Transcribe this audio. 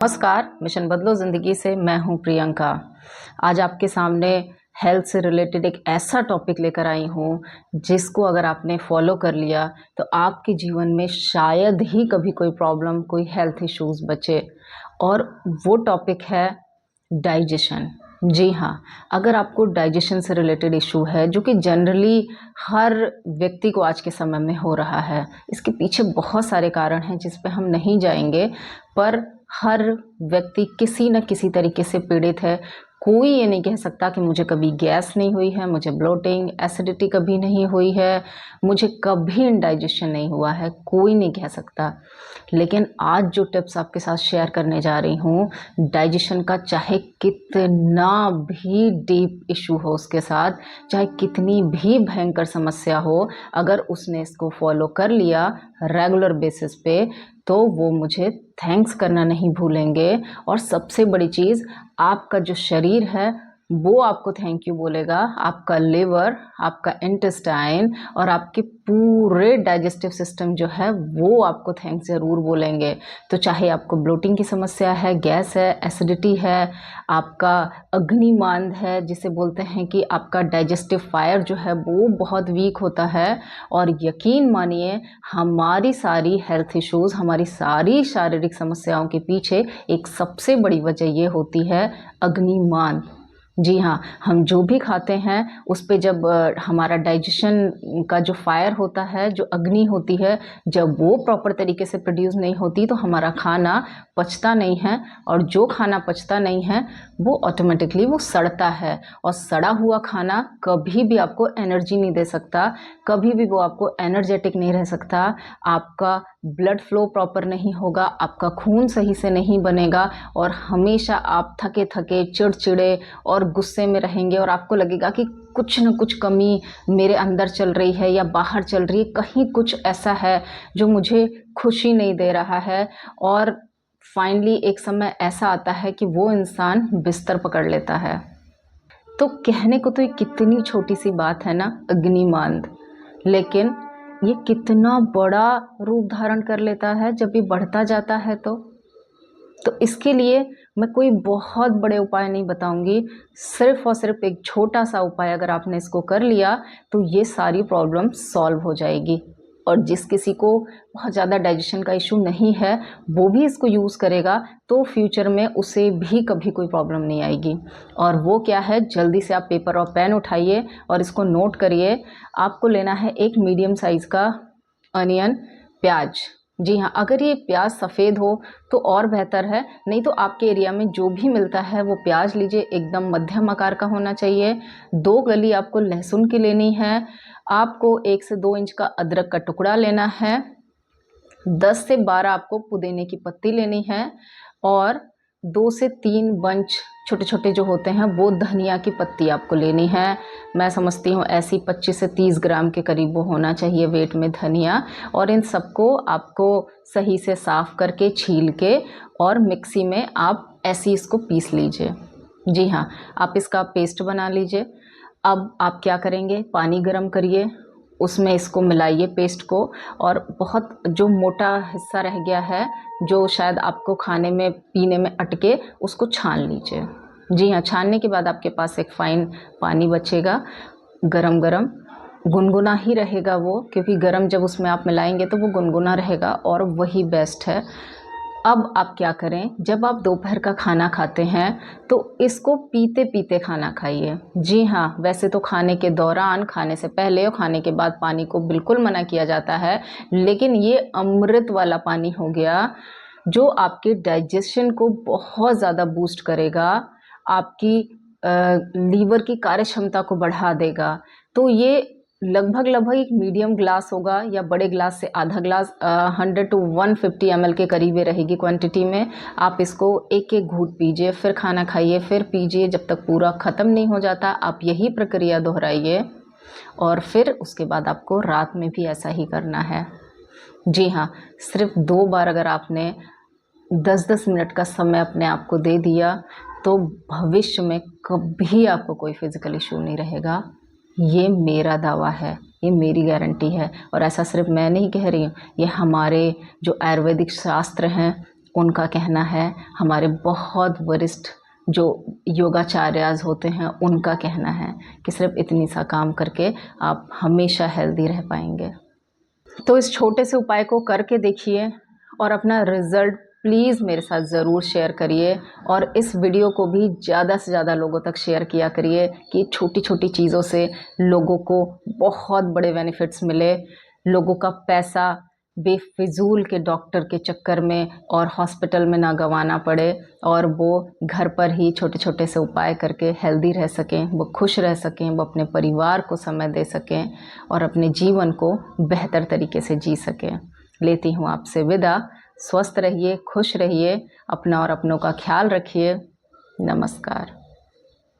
नमस्कार, मिशन बदलो ज़िंदगी से मैं हूं प्रियंका। आज आपके सामने हेल्थ से रिलेटेड एक ऐसा टॉपिक लेकर आई हूं जिसको अगर आपने फॉलो कर लिया तो आपके जीवन में शायद ही कभी कोई प्रॉब्लम, कोई हेल्थ इश्यूज बचे। और वो टॉपिक है डाइजेशन। जी हाँ, अगर आपको डाइजेशन से रिलेटेड इशू है जो कि जनरली हर व्यक्ति को आज के समय में हो रहा है, इसके पीछे बहुत सारे कारण हैं जिस पे हम नहीं जाएंगे, पर हर व्यक्ति किसी न किसी तरीके से पीड़ित है। कोई ये नहीं कह सकता कि मुझे कभी गैस नहीं हुई है, मुझे ब्लोटिंग, एसिडिटी कभी नहीं हुई है, मुझे कभी इंडाइजेशन नहीं हुआ है, कोई नहीं कह सकता। लेकिन आज जो टिप्स आपके साथ शेयर करने जा रही हूँ, डाइजेशन का चाहे कितना भी डीप इशू हो उसके साथ, चाहे कितनी भी भयंकर समस्या हो, अगर उसने इसको फॉलो कर लिया रेगुलर बेसिस पे तो वो मुझे थैंक्स करना नहीं भूलेंगे। और सबसे बड़ी चीज़, आपका जो शरीर है वो आपको थैंक यू बोलेगा। आपका लिवर, आपका इंटेस्टाइन और आपके पूरे डाइजेस्टिव सिस्टम जो है वो आपको थैंक्स ज़रूर बोलेंगे। तो चाहे आपको ब्लोटिंग की समस्या है, गैस है, एसिडिटी है, आपका अग्निमांद है जिसे बोलते हैं कि आपका डाइजेस्टिव फायर जो है वो बहुत वीक होता है, और यकीन मानिए हमारी सारी हेल्थ इश्यूज़, हमारी सारी शारीरिक समस्याओं के पीछे एक सबसे बड़ी वजह ये होती है अग्निमांद। जी हाँ, हम जो भी खाते हैं उस पे जब हमारा डाइजेशन का जो फायर होता है, जो अग्नि होती है, जब वो प्रॉपर तरीके से प्रोड्यूस नहीं होती तो हमारा खाना पचता नहीं है, और जो खाना पचता नहीं है वो ऑटोमेटिकली वो सड़ता है। और सड़ा हुआ खाना कभी भी आपको एनर्जी नहीं दे सकता, कभी भी वो आपको एनर्जेटिक नहीं रह सकता। आपका ब्लड फ्लो प्रॉपर नहीं होगा, आपका खून सही से नहीं बनेगा, और हमेशा आप थके थके, चिड़चिड़े और गुस्से में रहेंगे, और आपको लगेगा कि कुछ न कुछ कमी मेरे अंदर चल रही है या बाहर चल रही है, कहीं कुछ ऐसा है जो मुझे खुशी नहीं दे रहा है। और फाइनली एक समय ऐसा आता है कि वो इंसान बिस्तर पकड़ लेता है। तो कहने को तो ये कितनी छोटी सी बात है ना, अग्निमांद, लेकिन ये कितना बड़ा रूप धारण कर लेता है जब ये बढ़ता जाता है। तो इसके लिए मैं कोई बहुत बड़े उपाय नहीं बताऊंगी, सिर्फ और सिर्फ एक छोटा सा उपाय अगर आपने इसको कर लिया तो ये सारी प्रॉब्लम सॉल्व हो जाएगी। और जिस किसी को बहुत ज़्यादा डाइजेशन का इशू नहीं है वो भी इसको यूज़ करेगा तो फ्यूचर में उसे भी कभी कोई प्रॉब्लम नहीं आएगी। और वो क्या है, जल्दी से आप पेपर और पेन उठाइए और इसको नोट करिए। आपको लेना है एक मीडियम साइज़ का अनियन, प्याज। जी हाँ, अगर ये प्याज सफ़ेद हो तो और बेहतर है, नहीं तो आपके एरिया में जो भी मिलता है वो प्याज लीजिए, एकदम मध्यम आकार का होना चाहिए। 2 कली आपको लहसुन की लेनी है। आपको 1 से 2 इंच का अदरक का टुकड़ा लेना है। 10 से 12 आपको पुदीने की पत्ती लेनी है, और 2 से 3 बंच छोटे छोटे जो होते हैं वो धनिया की पत्ती आपको लेनी है। मैं समझती हूँ ऐसी 25 से 30 ग्राम के करीब वो होना चाहिए वेट में धनिया। और इन सबको आपको सही से साफ़ करके, छील के, और मिक्सी में आप ऐसे इसको पीस लीजिए। जी हाँ, आप इसका पेस्ट बना लीजिए। अब आप क्या करेंगे, पानी गर्म करिए, उसमें इसको मिलाइए पेस्ट को, और बहुत जो मोटा हिस्सा रह गया है जो शायद आपको खाने में पीने में अटके, उसको छान लीजिए। जी हाँ, छानने के बाद आपके पास एक फ़ाइन पानी बचेगा, गरम गरम गुनगुना ही रहेगा वो, क्योंकि गरम जब उसमें आप मिलाएंगे तो वो गुनगुना रहेगा और वही बेस्ट है। अब आप क्या करें, जब आप दोपहर का खाना खाते हैं तो इसको पीते पीते खाना खाइए। जी हाँ, वैसे तो खाने के दौरान, खाने से पहले और खाने के बाद पानी को बिल्कुल मना किया जाता है, लेकिन ये अमृत वाला पानी हो गया जो आपके डाइजेशन को बहुत ज़्यादा बूस्ट करेगा, आपकी लीवर की कार्य क्षमता को बढ़ा देगा। तो ये लगभग लगभग एक मीडियम ग्लास होगा, या बड़े ग्लास से आधा ग्लास, 100 टू 150 ml के करीब ये रहेगी क्वांटिटी में। आप इसको एक एक घूंट पीजिए, फिर खाना खाइए, फिर पीजिए, जब तक पूरा ख़त्म नहीं हो जाता। आप यही प्रक्रिया दोहराइए, और फिर उसके बाद आपको रात में भी ऐसा ही करना है। जी हाँ, सिर्फ 2 बार अगर आपने 10-10 मिनट का समय अपने आप को दे दिया तो भविष्य में कभी आपको कोई फिज़िकल इशू नहीं रहेगा। ये मेरा दावा है, ये मेरी गारंटी है। और ऐसा सिर्फ मैं नहीं कह रही हूँ, ये हमारे जो आयुर्वेदिक शास्त्र हैं उनका कहना है, हमारे बहुत वरिष्ठ जो योगाचार्याज होते हैं उनका कहना है कि सिर्फ इतनी सा काम करके आप हमेशा हेल्दी रह पाएंगे। तो इस छोटे से उपाय को करके देखिए और अपना रिज़ल्ट प्लीज़ मेरे साथ ज़रूर शेयर करिए, और इस वीडियो को भी ज़्यादा से ज़्यादा लोगों तक शेयर किया करिए कि छोटी छोटी चीज़ों से लोगों को बहुत बड़े बेनिफिट्स मिले, लोगों का पैसा बेफिजूल के डॉक्टर के चक्कर में और हॉस्पिटल में ना गंवाना पड़े, और वो घर पर ही छोटे छोटे से उपाय करके हेल्दी रह सकें, वो खुश रह सकें, वो अपने परिवार को समय दे सकें और अपने जीवन को बेहतर तरीके से जी सकें। लेती हूँ आपसे विदा। स्वस्थ रहिए, खुश रहिए, अपना और अपनों का ख्याल रखिए। नमस्कार।